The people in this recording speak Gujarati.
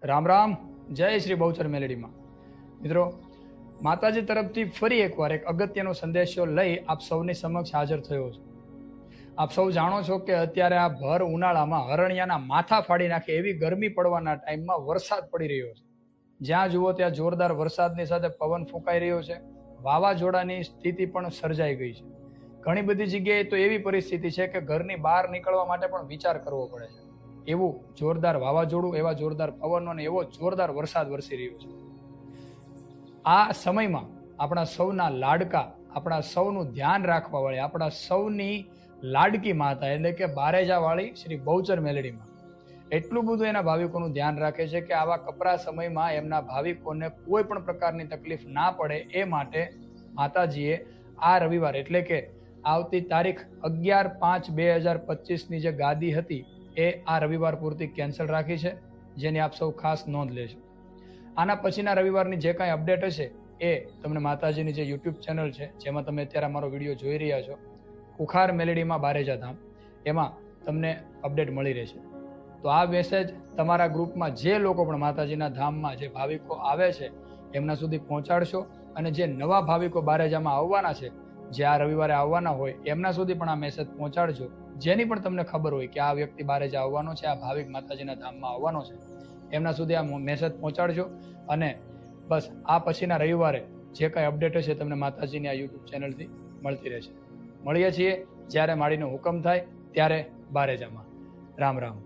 રામ રામ. જય શ્રી બહુચર મેલેડીમાં. મિત્રો, માતાજી તરફથી ફરી એકવાર એક અગત્યનો સંદેશો લઈ આપ સૌની સમક્ષ હાજર થયો છું. આપ સૌ જાણો છો કે અત્યારે આ ભર ઉનાળામાં હરણિયાના માથા ફાડી નાખે એવી ગરમી પડવાના ટાઈમમાં વરસાદ પડી રહ્યો છે. જ્યાં જુઓ ત્યાં જોરદાર વરસાદની સાથે પવન ફૂંકાઈ રહ્યો છે. વાવાઝોડાની સ્થિતિ પણ સર્જાઈ ગઈ છે. ઘણી બધી જગ્યાએ તો એવી પરિસ્થિતિ છે કે ઘરની બહાર નીકળવા માટે પણ વિચાર કરવો પડે છે. એવું જોરદાર વાવાઝોડું, એવા જોરદાર પવનો અને એવો જોરદાર વરસાદ વરસી રહ્યો છે. આ સમયમાં આપણા સૌના લાડકા, આપણા સૌનું ધ્યાન રાખવા વાળી, આપણા સૌની લાડકી માતા એટલે કે બારેજા વાળી શ્રી બહુચર મેલેડીમાં એટલું બધું એના ભાવિકોનું ધ્યાન રાખે છે કે આવા કપરા સમયમાં એમના ભાવિકોને કોઈ પણ પ્રકારની તકલીફ ના પડે એ માટે માતાજીએ આ રવિવાર એટલે કે આવતી તારીખ 11/5/2025ની જે ગાદી હતી એ આ રવિવાર પૂરતી કેન્સલ રાખી છે, જેની આપ સૌ ખાસ નોંધ લેશો. આના પછીના રવિવારની જે કાંઈ અપડેટ હશે એ તમને માતાજીની જે યુટ્યુબ ચેનલ છે, જેમાં તમે અત્યારે અમારો વિડીયો જોઈ રહ્યા છો, કુખાર મેલેડીમાં બારેજા ધામ, એમાં તમને અપડેટ મળી રહેશે. તો આ મેસેજ તમારા ગ્રુપમાં જે લોકો પણ માતાજીના ધામમાં જે ભાવિકો આવે છે એમના સુધી પહોંચાડશો, અને જે નવા ભાવિકો બારેજામાં આવવાના છે, જે આ રવિવારે આવવાના હોય એમના સુધી પણ આ મેસેજ પહોંચાડજો. જેની પણ તમને ખબર હોય કે આ વ્યક્તિ બારેજા આવવાનો છે, આ ભાવિક માતાજીના ધામમાં આવવાનો છે, એમના સુધી આ મેસેજ પહોંચાડજો. અને બસ આ પછીના રવિવારે જે કાંઈ અપડેટ હશે તમને માતાજીની આ યુટ્યુબ ચેનલથી મળતી રહેશે. મળીએ છીએ જ્યારે માળીનો હુકમ થાય ત્યારે બારેજામાં. રામ રામ.